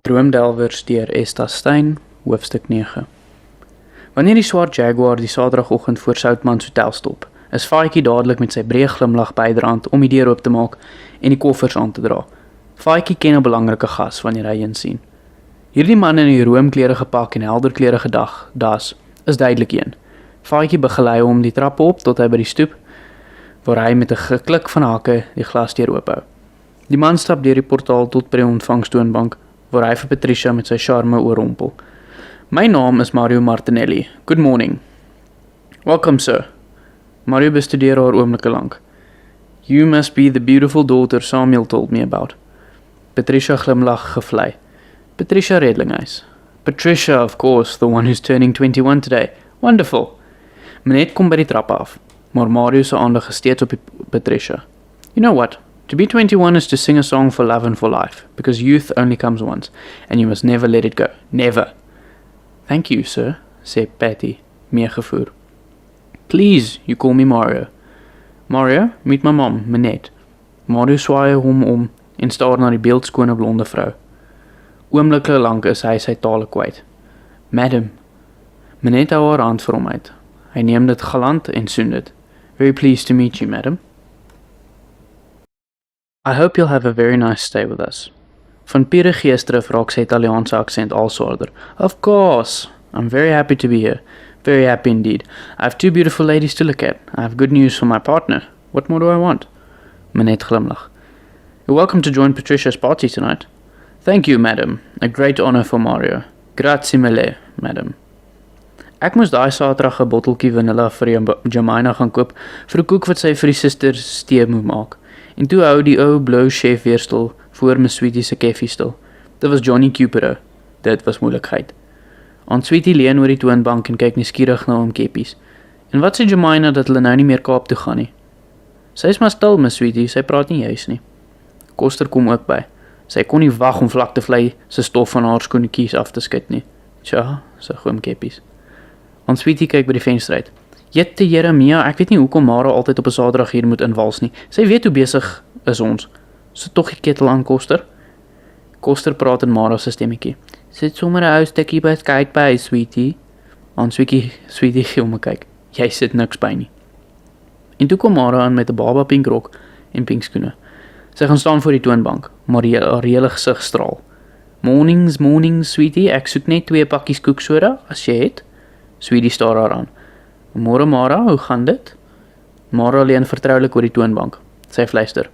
Droomdelwers deur Esta Stein, hoofstuk 9. Wanneer die swart Jaguar die Saterdagoggend voor Soutmans Hotel stop, is Faaitjie dadelik met sy breë glimlag byderhand om die deur oop te maak en die koffers aan te dra. Faaitjie ken 'n belangrike gas wanneer hy een sien. Hierdie man in die roomkleurige pak en helderkleurige das is duidelik een. Faaitjie begelei hom die trappe op tot hy by die stoep, waar hy met 'n geklik van hakke die glasdeur oophou. Die man stap deur die portaal tot by die ontvangstoonbank, waar hy vir Patricia met sy charme oorrompel. My naam is Mario Martinelli. Good morning. Welcome, sir. Mario bestudeer haar oomblikke lank. You must be the beautiful daughter Samuel told me about. Patricia glimlag gevlei. Patricia Redlinghuis. Patricia, of course, the one who's turning 21 today. Wonderful. Menet kom by die trap af, maar Mario se aandag is steeds op Patricia. You know what? To be 21 is to sing a song for love and for life, because youth only comes once, and you must never let it go. Never. Thank you, sir, sê Patty, meegevoer. Please, you call me Mario. Mario, meet my mom, Minette. Mario swaai hom om en staar na die beeldskone blonde vrou. Oomblikke lank is hy sy tale kwyt. Madam. Minette hou haar hand vir hom uit. Hy neem dit galant en soen dit. Very pleased to meet you, madam. I hope you'll have a very nice stay with us. Van pure geesdrif raak sy Italiaanse aksent al swaarder. Of course, I'm very happy to be here. Very happy indeed. I have two beautiful ladies to look at. I have good news for my partner. What more do I want? Minette glimlag. You're welcome to join Patricia's party tonight. Thank you, madam. A great honor for Mario. Grazie mille, madam. Ek moes daai Saterdag 'n botteltjie vanilla vir Jemina gaan koop vir 'n koek wat sy vir die susters tee moet maak. En toe hou die ou blou chef weer stil voor my Sweetie se koffie stil. Dit was Johnny Cupero. Dit was moeilikheid. Aunt Sweetie leun oor die toonbank en kyk nuuskierig na hom keppies. En wat sê Jemina dat hulle nou nie meer Kaap toe gaan nie? Sy is maar stil, my Sweetie, sy praat nie juis nie. Koster kom ook by. Sy kon nie wag om vlak te vlei sy stof van haar skoenetjies af te skud nie. Tja, sy goeie keppies. Aunt Sweetie kyk by die venster uit. Jette Jeremia, ek weet nie hoekom Mara altyd op 'n Saterdag hier moet inwals nie. Sy weet hoe besig is ons. Sit tog die ketel aan, Koster. Koster praat in Mara se stemmetjie. Sit sommer 'n ou stukkie beskuit by, Sweetie. Aunt Sweetie gee hom 'n kyk. Jy sit niks by nie. En toe kom Mara aan met 'n baba pink rok en pink skoene. Sy gaan staan voor die toonbank, maar haar hele gesig straal. Mornings, Sweetie, ek soek net 2 pakkies koeksoda, as jy het. Sweetie staar haar aan. Môre Mara, hoe gaan dit? Mara leun vertroulik oor die toonbank. Sy fluister.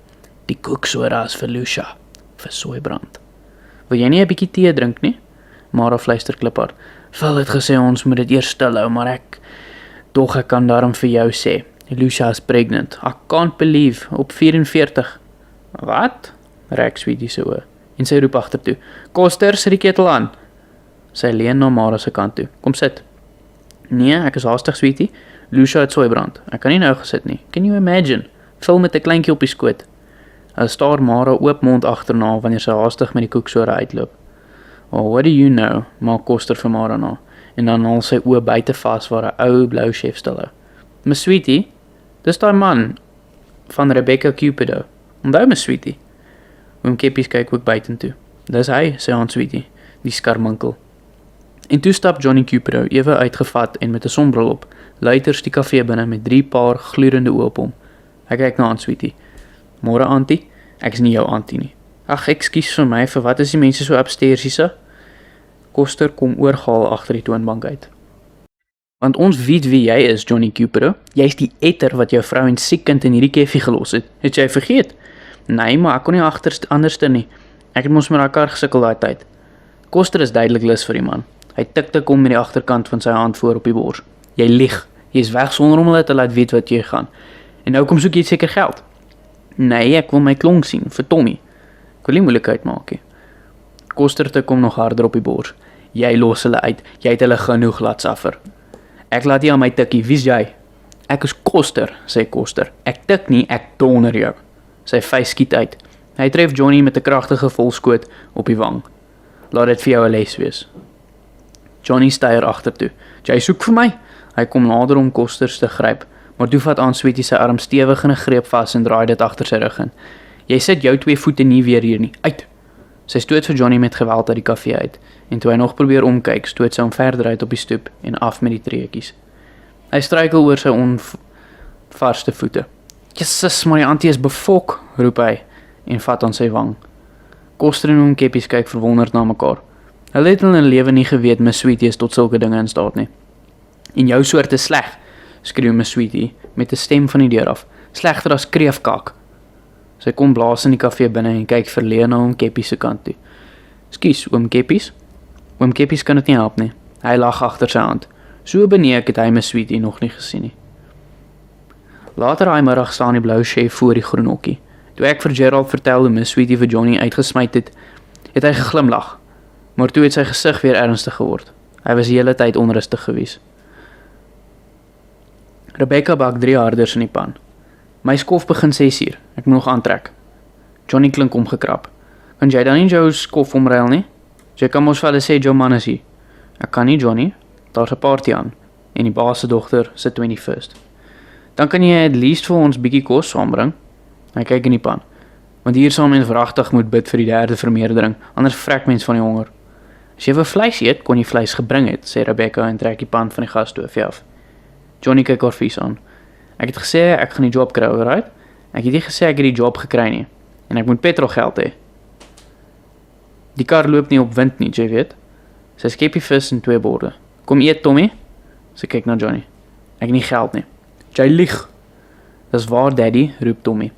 Die koeksoda is vir Lucia, vir Soebrand. Wil jy nie 'n bietjie tee drink nie? Mara fluister kliphard. Phil het gesê ons moet dit eers stil hou, maar ek kan daarom vir jou sê. Lucia is pregnant. I can't believe, op 44. Wat? Rek Sweetie se oë. En sy roep agtertoe. Koster, sit die ketel aan. Sy leun na Mara se kant toe. Kom sit. Nee, ek is haastig, Sweetie. Lucia het Soebrand. Ek kan nie nou gesit nie. Can you imagine? Phil met 'n kleintjie op die skoot. Hy staar Mara oop mond agterna wanneer sy haastig met die koeksoda uitloop. Oh, what do you know? Maak Koster vir Mara na. En dan haal sy oë buite vas waar 'n ou blou chef stil hou. My Sweetie, dis daai man van Rebecca Cupido. Onthou my Sweetie. Oom Keppies kyk ook buitentoe. Dis hy, sê Aunt Sweetie, die skarminkel. En toe stap Johnny Cupido ewe uitgevat en met 'n sonbril op, luiters die kafee binne met 3 paar glurende oë op hom. Hy kyk na Aunt Sweetie. Môre auntie, ek is nie jou auntie nie. Ag, ekskuus vir my, vir wat is die mense so upstairsisse? Koster kom oorgehaal agter die toonbank uit. Want ons weet wie jy is, Johnny Cupido. Jy's die etter wat jou vrou en siek kind in hierdie koffie gelos het. Het jy vergeet? Nee, maar ek kon nie anderste nie. Ek het mos met haar kar gesukkel daai tyd. Koster is duidelik lus vir die man. Hy tik om met die agterkant van sy hand voor op die bors. Jy lieg. Jy is weg sonder om hulle te laat weet wat jy gaan. En nou kom soek jy seker geld. Nee, ek wil my klonk sien vir Tommy. Ek wil nie moeilikheid maak nie. Koster tik kom nog harder op die bors. Jy los hulle uit. Jy het hulle genoeg laat suffer. Ek laat jy aan my tikkie. Wie's jy? Ek is Koster, sê Koster. Ek tik nie, ek donder jou. Sy vuis skiet uit. Hy tref Johnny met 'n kragtige volskoot op die wang. Laat dit vir jou 'n les wees. Johnny styer agtertoe. Jy soek vir my? Hy kom nader om Koster te gryp, maar toe vat Aunt Sweetie sy arm stewig in 'n greep vas en draai dit agter sy rug in. Jy sit jou 2 voete nie weer hier nie. Uit. Sy stoot vir Johnny met geweld uit die kafee uit, en toe hy nog probeer omkyk, stoot sy hom verder uit op die stoep en af met die treetjies. Hy struikel oor sy onvaste voete. "Jesus, maar die auntie is befok," roep hy, en vat aan sy wang. Koster en Keppies kyk verwonderd na mekaar. Hulle het in hulle lewe nie geweet Miss Sweetie is tot sulke dinge in staat nie. "En jou soort is sleg," skreeu Miss Sweetie met 'n stem van die deur af. "Slegter as kreefkak." Sy kom blaas in die kafee binne en kyk verleë na Oom Keppies se kant toe. "Skus, Oom Keppies?" Oom Keppies kan dit nie help nie. Hy lag agter sy hand. So beneek het hy Miss Sweetie nog nie gesien nie. Later daai middag staan die blou chef voor die groen hokkie. Toe ek vir Gerald vertel hoe Miss Sweetie vir Johnny uitgesmyt het, het hy geglimlag. Maar toe het sy gesig weer ernstig geword. Hy was die hele tyd onrustig gewees. Rebecca bak 3 harders in die pan. My skof begin 6 uur. Ek moet nog aantrek. Johnny klink omgekrap. Kan jy dan nie jou skof omruil nie? Jy kan mos vir hulle sê Joe man is hier. Ek kan nie, Johnny. Daar's 'n party aan. En die baas se dogter se 21st. Dan kan jy at least vir ons bietjie kos saambring. Hy kyk in die pan. Want hier sal mens wragtig moet bid vir die 3de vermeerdering, anders vrek mens van die honger. As jy vir vleis eet, kon jy vleis gebring het, sê Rebecca en trek die pan van die gasstoofie af. Johnny kyk haar vies aan. Ek het gesê ek gaan die job kry, right? Ek het nie gesê ek het die job gekry nie. En ek moet petrolgeld hê. Die kar loop nie op wind nie, jy weet. Sy skep die vis in 2 borde. Kom eet, Tommy. Sy kyk na Johnny. Ek het nie geld nie. Jy lieg. Dis waar, Daddy, roep Tommy.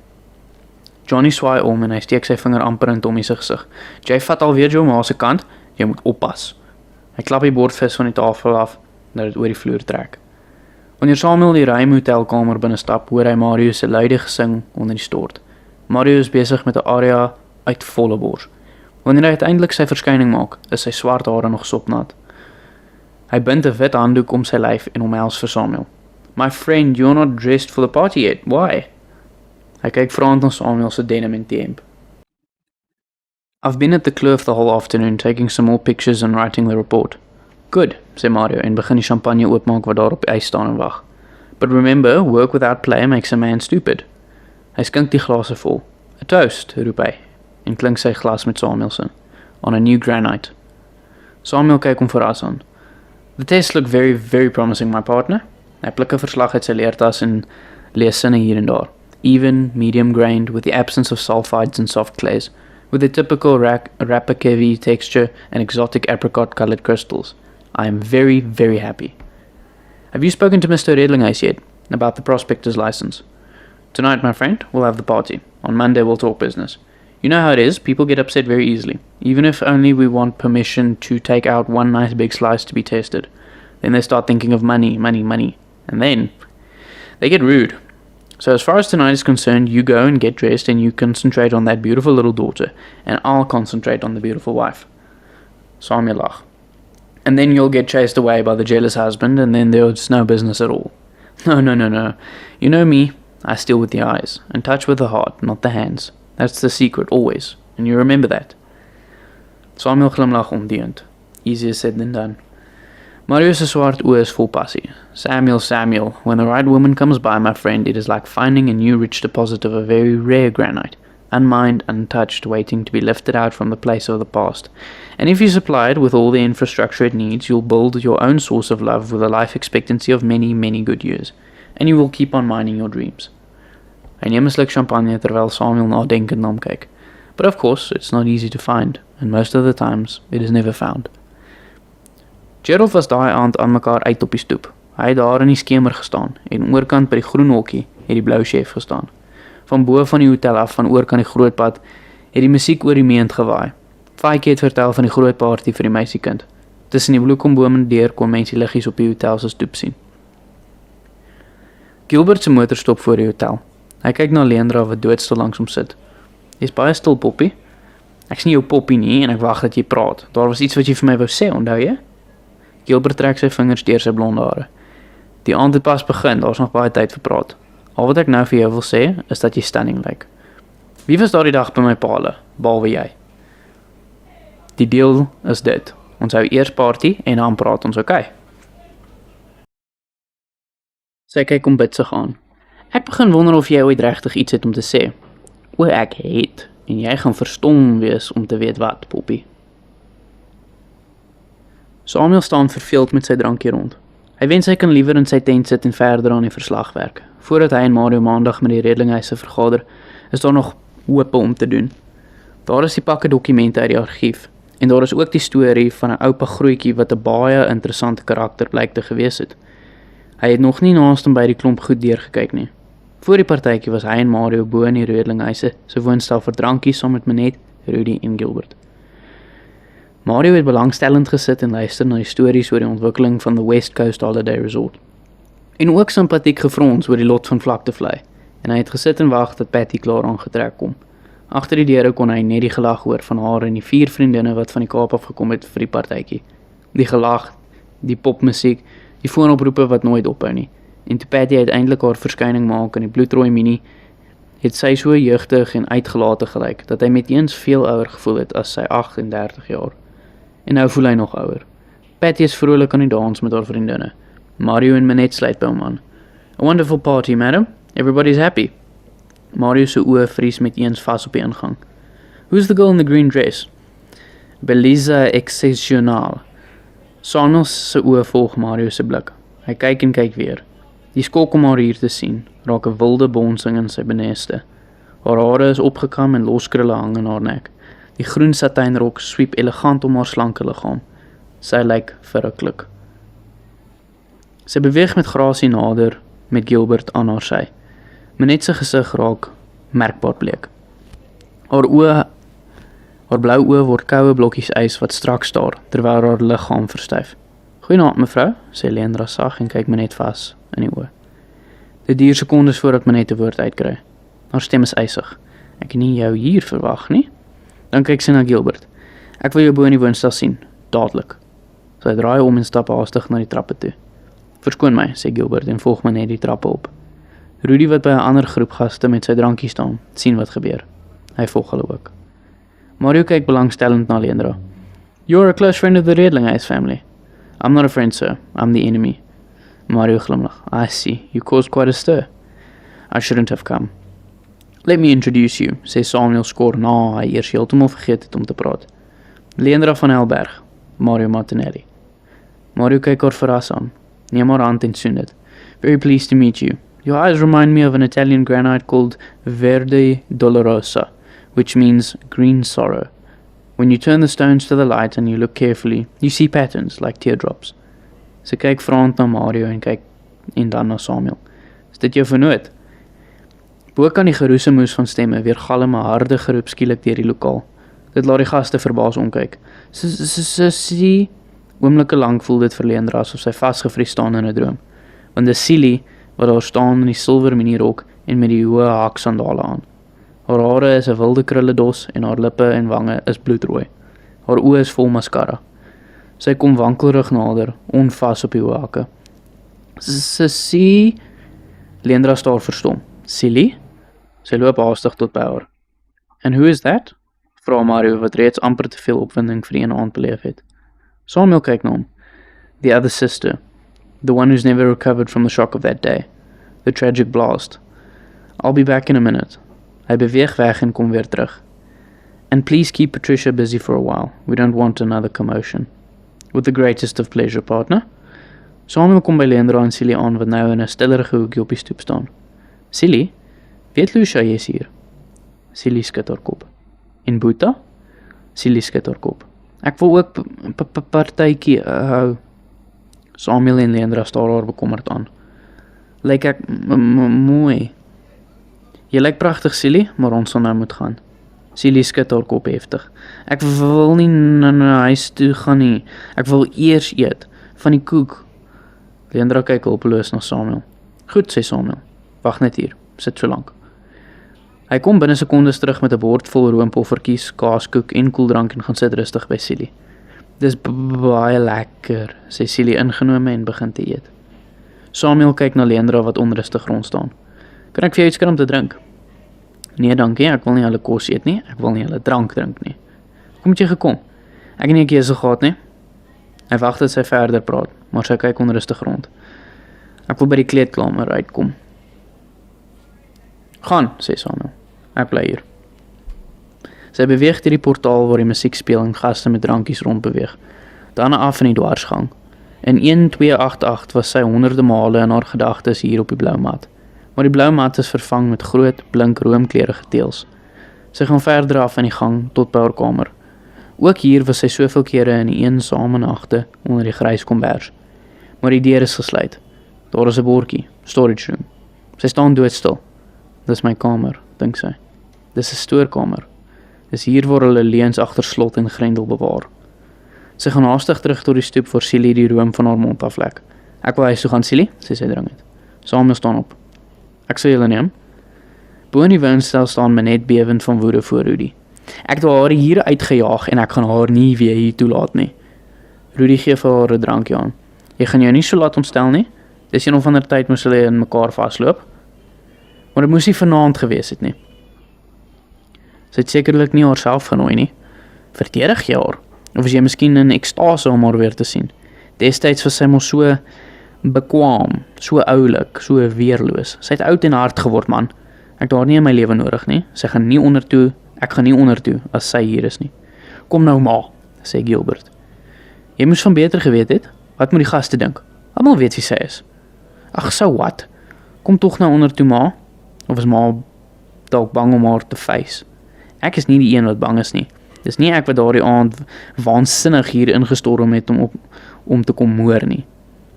Johnny swaai om en hy steek sy vinger amper in Tommy se gesig. Jy vat alweer jou ma se kant, jy moet oppas. Hy klap die bord vis van die tafel af, dat dit oor die vloer trek. Wanneer Samuel die ruim hotelkamer binne stap, hoor hy Mario se luide gesing onder die stort. Mario is besig met 'n aria uit volle bors. Wanneer hy uiteindelik sy verskyning maak, is sy swart hare nog sopnat. Hy bind 'n wit handdoek om sy lyf en omhels vir Samuel. My friend, you're not dressed for the party yet. Why? Hy kyk vraend na Samuel se denim en hemp. I've been at the Kloof the whole afternoon, taking some more pictures and writing the report. Good, sê Mario en begin die champagne oopmaak wat daar op ys staan en wag. But remember, work without play makes a man stupid. Hy skink die glase vol. A toast, roep hy, en klink sy glas met Samuel se, on a new granite. Samuel kyk hom verras aan. The tests look very, very promising, my partner. Hy pluk 'n verslag uit sy leertas en lees sinne hier en daar. Even, medium-grained, with the absence of sulfides and soft clays, with the typical Rapakevi texture and exotic apricot-colored crystals. I am very, very happy. Have you spoken to Mr. Redlinghuis yet about the prospector's license? Tonight, my friend, we'll have the party. On Monday, we'll talk business. You know how it is, people get upset very easily, even if only we want permission to take out one nice big slice to be tested. Then they start thinking of money, money, money. And then they get rude. So as far as tonight is concerned, you go and get dressed and you concentrate on that beautiful little daughter, and I'll concentrate on the beautiful wife. Samuel lag. And then you'll get chased away by the jealous husband, and then there's no business at all. No, no, no, no. You know me, I steal with the eyes, and touch with the heart, not the hands. That's the secret, always, and you remember that. Samuel glimlag ondeend. Easier said than done. Mario se swart oë is vol passie. Samuel, Samuel, when the right woman comes by, my friend, it is like finding a new rich deposit of a very rare granite, unmined, untouched, waiting to be lifted out from the place of the past. And if you supply it with all the infrastructure it needs, you'll build your own source of love with a life expectancy of many, many good years. And you will keep on mining your dreams. Hy neem 'n sluk champagne terwyl Samuel nadenkend na hom kyk. But of course, it's not easy to find, and most of the times, it is never found. Gerald was daai aand aan mekaar uit op die stoep. Hy het daar in die skemer gestaan, en oorkant by die groen hokkie het die blou chef gestaan. Van bo van die hotel af, van oorkant die groot pad, het die musiek oor die meent gewaai. Faitjie het vertel van die groot party vir die meisiekind. Tussen die bloekombome deur kon mense liggies op die hotel se stoep sien. Gilbert se motor stop voor die hotel. Hy kyk na Leandra wat doodstil langs hom sit. Jy's baie stil, Poppie. Ek's nie jou Poppie nie en ek wag dat jy praat. Daar was iets wat jy vir my wou sê, onthou jy? Gilbert trek sy vingers deur sy blonde hare. Die aand het pas begin, daar's nog baie tyd vir praat. Al wat ek nou vir jou wil sê, is dat jy stunning lyk. Wie was daardie dag by my paale, behalwe jy? Die deal is dit. Ons hou eers party en dan praat ons, okay? Sy kyk om bitsig aan. Ek begin wonder of jy ooit regtig iets het om te sê. O, ek het. En jy gaan verstom wees om te weet wat, Poppy. Samuel staan verveeld met sy drankie rond. Hy wens hy kan liewer in sy tent sit en verder aan die verslag werk. Voordat hy en Mario maandag met die redlinghuise vergader, is daar nog hoop om te doen. Daar is die pakke dokumente uit die argief, en daar is ook die storie van 'n oupa grootjie wat 'n baie interessante karakter blyk te gewees het. Hy het nog nie naaste by die klomp goed deurgekyk nie. Voor die partytjie was hy en Mario bo in die redlinghuise, se woonstel vir drankies saam met Manette, Rudy en Gilbert. Mario het belangstellend gesit en luister na die stories oor die ontwikkeling van the West Coast Holiday Resort. En ook sympathiek gefrons oor die lot van Vlaktevlei, en hy het gesit en wag dat Patty klaar aangetrek kom. Agter die deure kon hy net die gelag hoor van haar en die 4 vriendinne wat van die Kaap af gekom het vir die partytjie. Die gelag, die popmusiek, die foonoproepe wat nooit ophou nie. En toe Patty uiteindelik haar verskyning maak in die bloedrooi mini, het sy so jeugtig en uitgelate gelyk, dat hy met eens veel ouer gevoel het as sy 38 jaar. En nou voel hy nog ouer. Patty is vrolik aan die dans met haar vriendinne. Mario en Manette sluit by hom aan. A wonderful party, madam. Everybody's happy. Mario se oë vries met eens vas op die ingang. Who's the girl in the green dress? Beliza exceptional. Samuel se oë volg Mario se blik. Hy kyk en kyk weer. Die skok om haar hier te sien, raak 'n wilde bonsing in sy binneste. Haar hare is opgekam en loskrulle hang in haar nek. Die groen satijnrok swiep elegant om haar slanke liggaam. Sy lyk verruklik. Sy beweeg met grasie nader met Gilbert aan haar sy. Manette se gesig raak merkbaar bleek. Haar blou oë word koue blokkies ys wat strak staar, terwyl haar liggaam verstyf. Goeienaand mevrou, sê Leandra sag en kyk Manette vas in die oë. Dit duur sekondes voordat Manette 'n woord uitkry. Haar stem is ysig. Ek het nie jou hier verwag nie. Dan kyk sy na Gilbert. Ek wil jou bo in die woonstel sien, dadelik. Sy draai om en stap haastig na die trappe toe. Verskoon my, sê Gilbert en volg Manette die trappe op. Rudy wat by 'n ander groep gaste met sy drankie staan, sien wat gebeur. Hy volg hulle ook. Mario kyk belangstellend na Leandra. You're a close friend of the Redlinghuis family. I'm not a friend, sir. I'm the enemy. Mario glimlag. I see. You caused quite a stir. I shouldn't have come. Let me introduce you, sê Samuel skor na hy eers heeltemal vergeet het om te praat. Leandra van Helberg, Mario Martinelli. Mario kyk haar verras aan. Neem haar hand en soen dit. Very pleased to meet you. Your eyes remind me of an Italian granite called Verde Dolorosa, which means green sorrow. When you turn the stones to the light and you look carefully, you see patterns like teardrops. Sy kyk vraend na Mario en dan na Samuel. Is dit jou vernoot? Bo kan die geroesemoes van stemme weer galm 'n harde geroep skielik deur die lokaal. Dit laat die gaste verbaas omkyk. Sissie. Oomblikke lank voel dit vir Leandra asof sy vasgevries staan in 'n droom. Want dis Silly wat daar staan in die silwer minirok en met die hoë haksandale aan. Haar hare is 'n wilde krulledos en haar lippe en wange is bloedrooi. Haar oë is vol mascara. Sy kom wankelrig nader, onvas op die hoë hakke. Sissie. Leandra staar verstom. Silly? Sy loop haastig tot by haar. And who is that? Vra Mario wat reeds amper te veel opwinding vir een aand beleef het. Samuel kyk na hom. The other sister. The one who's never recovered from the shock of that day. The tragic blast. I'll be back in a minute. Hy beweeg weg en kom weer terug. And please keep Patricia busy for a while. We don't want another commotion. With the greatest of pleasure, partner. Samuel kom by Leandra en Silly aan wat nou in 'n stillerige hoekie op die stoep staan. Silly, weet Lucia jy is hier? Silly skud haar kop. En Boeta? Silly skud haar kop. Ek wil ook partytjie hou. Samuel en Leandra staar haar bekommerd aan. Lyk ek mooi? Jy lyk pragtig, Silly, maar ons sal nou moet gaan. Silly skud haar kop heftig. Ek wil nie na huis toe gaan nie. Ek wil eers eet van die koek. Leandra kyk hulpeloos na Samuel. Goed, sê Samuel. Wag net hier, sit so lank. Hy kom binne sekondes terug met 'n bord vol roompoffertjies, kaaskoek en koeldrank en gaan sit rustig by Silly. Dis baie lekker, sê Silly ingenome en begin te eet. Samuel kyk na Leandra wat onrustig rond staan. Kan ek vir jou iets kry om te drink? Nee, dankie, ek wil nie hulle kos eet nie, ek wil nie hulle drank drink nie. Kom het jy gekom? Ek het nie 'n keuse gehad nie. Hy wag dat sy verder praat, maar sy kyk onrustig rond. Ek wil by die kleedkamer uitkom. Gaan, sê Samuel. Ek bly hier. Sy beweeg deur die portaal waar die musiek speel en gaste met drankies rondbeweeg. Dan af in die dwarsgang. In 1288 was sy honderde male in haar gedagtes hier op die blou mat. Maar die blou mat is vervang met groot, blink roomkleurige teëls. Sy gaan verder af in die gang tot by haar kamer. Ook hier was sy soveel kere in die eensame nagte onder die grys kombers. Maar die deur is gesluit. Daar is 'n bordjie, storage room. Sy staan doodstil. Dis my kamer, dink sy. Dis 'n stoorkamer. Dis hier waar hulle leuns agter slot en grendel bewaar. Sy gaan haastig terug tot die stoep waar Silly die room van haar mond aflek. Ek wil huis toe gaan, Silly, sê sy dringend. Samuel staan op. Ek sal julle neem. Bo in die woonstel staan Minette bewend van woede voor Rudy. Ek het haar hier uitgejaag en ek gaan haar nie weer hier toelaat nie. Rudy gee vir haar 'n drankie aan. Jy gaan jou nie so laat ontstel nie. Dis een of ander tyd moes hulle in mekaar vasloop. Maar dit moes nie vanaand gewees het nie. Sy het sekerlik nie haarself genooi nie. Verdedig jy haar? Of is jy miskien in ekstase om haar weer te sien? Destyds was sy mos so bekwaam, so oulik, so weerloos. Sy het oud en hard geword, man. Ek het haar nie in my lewe nodig nie. Ek gaan nie onder toe as sy hier is nie. Kom nou ma, sê Gilbert. Jy moes van beter geweet het. Wat moet die gaste dink? Almal weet wie sy is. Ag, so wat? Kom tog nou onder toe ma. Of is ma dalk bang om haar te face? Ek is nie die een wat bang is nie. Dis nie ek wat daardie aand waansinnig hier ingestorm het om te kom moor nie.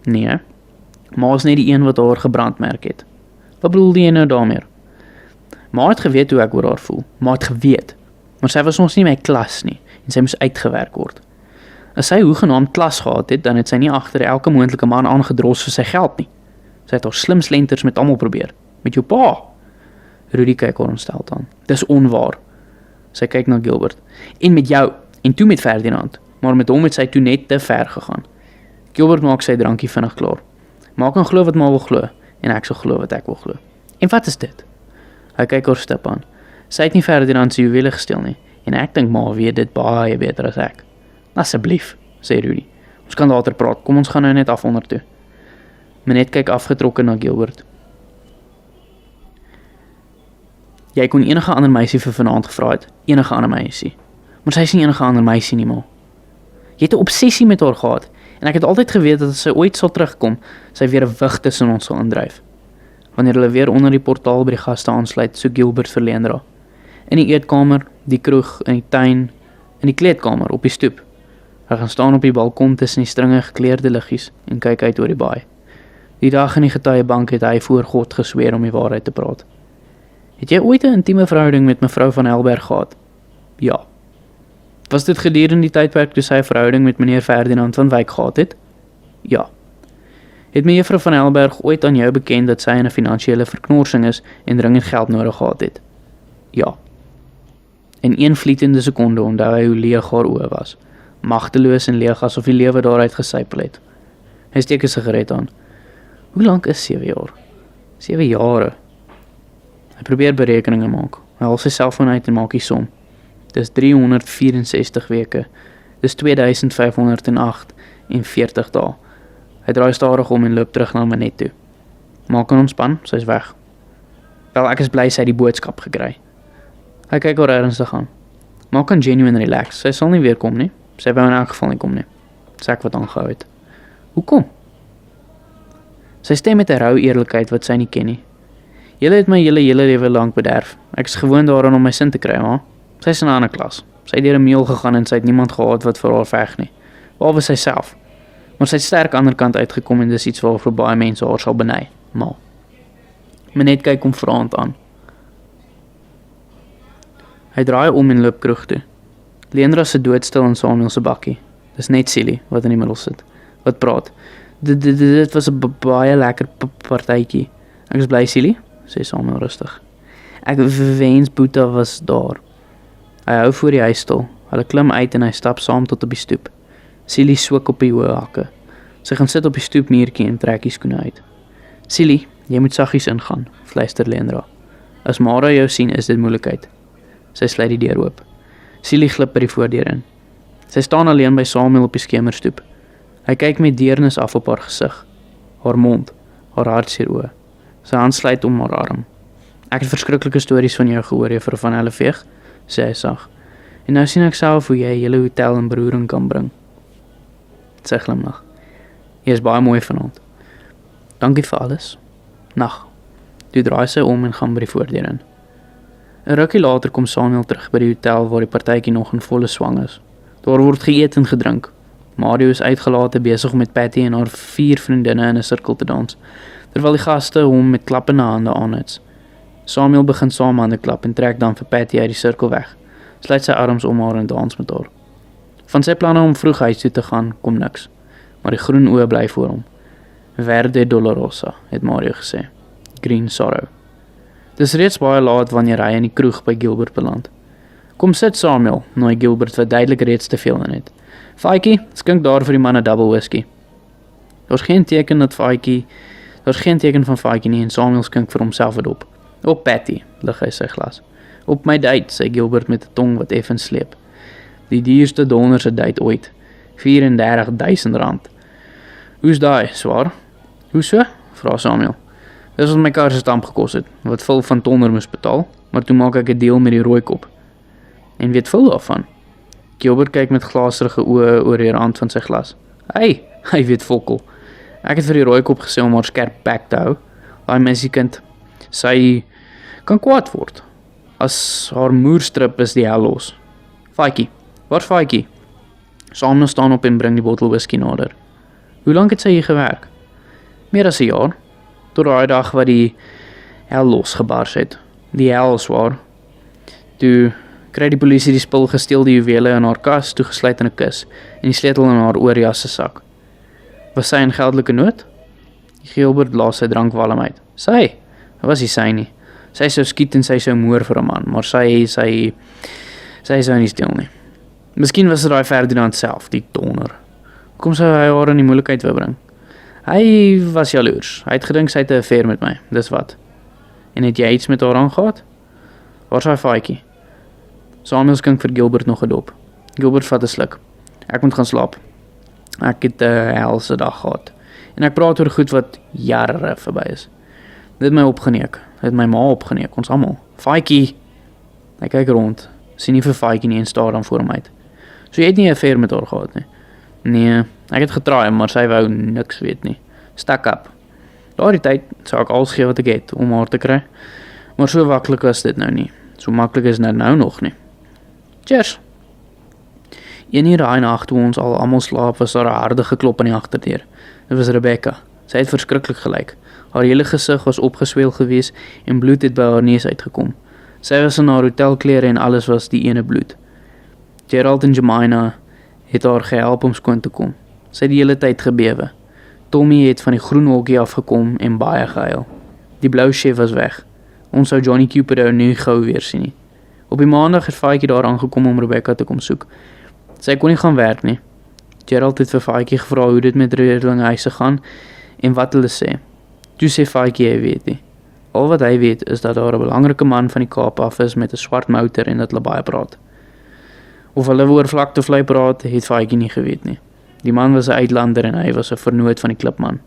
Nee, ma is net die een wat haar gebrandmerk het. Wat bedoel jy nou daarmee? Ma het geweet hoe ek oor haar voel. Ma het geweet. Maar sy was ons nie my klas nie en sy moes uitgewerk word. As sy hoegenaamd klas gehad het, dan het sy nie agter elke moontlike man aangedros vir sy geld nie. Sy het haar slim slenters met almal probeer. Met jou pa. Rudy kyk haar ontsteld aan. Dis onwaar. Sy kyk na Gilbert. En met jou, en toe met Ferdinand. Maar met hom het sy toe net te ver gegaan. Gilbert maak sy drankie vinnig klaar. Maak kan glo wat ma wil glo, en ek sal glo wat ek wil glo. En wat is dit? Hy kyk haar stip aan. Sy het nie Ferdinand se juwele gesteel nie, en ek dink ma weet dit baie beter as ek. Asseblief, sê Rudy. Ons kan later praat, kom ons gaan nou net af onder toe. Minette kyk afgetrokken na Gilbert. Jy kon enige ander meisie vir vanaand gevra het, enige ander meisie. Maar sy is nie enige ander meisie nie, ma. Jy het 'n obsessie met haar gehad, en ek het altyd geweet dat as sy ooit sal terugkom, sy weer 'n wig tussen ons sal indryf. Wanneer hulle weer onder die portaal by die gaste aansluit, so Gilbert vir Leandra. In die eetkamer, die kroeg, in die tuin, in die kleedkamer, op die stoep. Hy gaan staan op die balkon tussen die stringe gekleurde liggies en kyk uit oor die baai. Die dag in die getuiebank het hy voor God gesweer om die waarheid te praat. Het jy ooit 'n intieme verhouding met mevrou van Helberg gehad? Ja. Was dit gedurende die tydperk toe sy 'n verhouding met meneer Ferdinand van Wyk gehad het? Ja. Het mevrou van Helberg ooit aan jou bekend dat sy in 'n finansiële verknorsing is en dringend geld nodig gehad het? Ja. In een vlietende sekonde onthou hy hoe leeg haar oë was. Magteloos en leeg asof die lewe daaruit gesypel het. Hy steek 'n sigaret aan. Hoe lank is 7 jaar? 7 jare. Hy probeer berekeninge maak. Hy haal sy selfoon uit en maak die som. Dis 364 weke. Dis 2508 en 40 dae. Hy draai stadig om en loop terug na Minette toe. Maak kan ontspan, sy's weg. Wel, ek is bly sy het die boodskap gekry. Hy kyk haar ernstig aan. Maak kan genuine relax. Sy sal nie weer kom nie. Sy wou in elk geval nie kom nie. Sê ek wat aangehou het. Hoekom? Sy stem met 'n rou eerlikheid wat sy nie ken nie. Julle het my hele lewe lank bederf. Ek is gewoond daaraan om my sin te kry, maar sy is in 'n ander klas. Sy het deur 'n meul gegaan en sy het niemand gehad wat vir haar veg nie. Behalwe sy self. Maar sy het sterk aan die ander kant uitgekom en dis iets waarvoor baie mense haar sal beny. Maar Minette kyk hom vraend aan. Hy draai om en loop kroeg toe. Leandra sit doodstil in Samuel se bakkie. Dis net Silly wat in die middel sit. Wat praat. Dit was 'n baie lekker partytjie. Ek is bly, Silly, sê Samuel rustig. Ek wens Boeta was daar. Hy hou voor die huis stil. Hulle klim uit en hy stap saam tot op die stoep. Silly swik op die hoë hakke. Sy gaan sit op die stoepmuurtjie en trek die skoene uit. Silly, jy moet saggies ingaan, fluister Leandra. As Mara jou sien, is dit moeilikheid. Sy sluit die deur oop. Silly glip by die voordeur in. Sy staan alleen by Samuel op die skemerstoep. Hy kyk met deernis af op haar gesig, haar mond, haar hartseer oë. Sy hand sluit om haar arm. Ek het verskriklike stories van jou gehoor, juffrou van Helleveeg, sê hy sag. En nou sien ek self hoe jy julle hotel in beroering kan bring. Sy glimlag. Jy is baie mooi vanaand. Dankie vir alles. Nag. Toe draai sy om en gaan by die voordeur in. 'n Rukkie later kom Samuel terug by die hotel waar die partytjie nog in volle swang is. Daar word geëet en gedrink. Mario is uitgelate besig om met Patty en haar 4 vriendinne in 'n sirkel te dans, terwyl die gaste hom met klappende hande aanhits. Samuel begin saam hande klap en trek dan vir Patty uit die sirkel weg. Sluit sy arms om haar en dans met haar. Van sy planne om vroeg huis toe te gaan, kom niks, maar die groen oë bly voor hom. Verde Dolorosa, het Mario gesê. Green Sorrow. Dis reeds baie laat wanneer hy in die kroeg by Gilbert beland. Kom sit Samuel, nooi Gilbert wat duidelik reeds te veel in het. Faitjie, skink daar vir die man 'n double whisky. Daar's geen teken van Faitjie nie en Samuel skink vir homself 'n dop. Op Patty, lig hy sy glas. Op my date, sê Gilbert met 'n tong wat effens sleep. Die duurste donderse date ooit. R34.000. Hoe's daai, swaar? Hoe so? Vra Samuel. Dis wat my kar se stamp gekos het, wat Phil van Tonder moes betaal, maar toe maak ek 'n deal met die rooikop. En weet Phil daarvan? Gilbert kyk met glaserige oë oor die rand van sy glas. Hy weet fokkel. Ek het vir die rooikop gesê om haar skerp bek te hou. Daai meisiekind, sy kan kwaad word. As haar moerstrip is die hel los. Faitjie, waar's Faitjie? Samuel staan op en bring die bottel whisky nader. Hoe lank het sy hier gewerk? Meer as 'n jaar. Tot daai dag wat die hel losgebars het. Die hel swaar. Toe kry die polisie die spul gesteelde juwele in haar kas, toegesluit in 'n kus, en die sleutel in haar oorjas se sak. Was sy in geldelike nood? Gilbert blaas sy drankwalm uit. Sy was nie sy nie. Sy sou skiet en sy sou moor vir 'n man, maar sy sou nie steel nie. Miskien was dit daai Ferdinand self, die donder. Kom sou hy haar in die moeilikheid wou bring. Hy was jaloers. Hy het gedink sy het 'n affair met my, dis wat. En het jy iets met haar aangehad? Waar's hy Faitjie? Samuel skink vir Gilbert nog 'n dop. Gilbert vat 'n sluk. Ek moet gaan slaap. Ek het 'n helse dag gehad. En ek praat oor goed wat jare verby is. Dit het my opgeneek. Dit het my ma opgeneek, ons almal. Faitjie. Hy kyk rond. Sien nie vir Faitjie nie en staar dan voor hom uit. So jy het nie 'n affair met haar gehad nie? Nee, ek het getraai, maar sy wou niks weet nie. Stuck up. Daardie tyd sou ek alles gee wat ek het om haar te kry. Maar so maklik was dit nou nie. So maklik is dit nou nog nie. Cheers. Een uur daai nag toe ons al almal slaap, was daar 'n harde geklop aan die agterdeur. Dit was Rebecca. Sy het verskriklik gelyk. Haar hele gesig was opgesweel gewees en bloed het by haar neus uitgekom. Sy was in haar hotelklere en alles was die ene bloed. Gerald en Jemina het haar gehelp om skoon te kom. Sy het die hele tyd gebewe. Tommy het van die groen hokkie afgekom en baie gehuil. Die blou chef was weg. Ons sou Johnny Cupido nie gou weer sien nie. Op die maandag het Faitjie daar aangekom om Rebecca te kom soek. Sy kon nie gaan werk nie. Gerald het vir Faitjie gevra hoe dit met Redlinghuise gaan en wat hulle sê. Toe sê Faitjie hy weet nie. Al wat hy weet is dat daar 'n belangrike man van die Kaap af is met 'n swart motor en dat hulle baie praat. Of hulle oor vlakte vlei praat, het Faitjie nie geweet nie. Die man was 'n uitlander en hy was 'n vernoot van die klipman.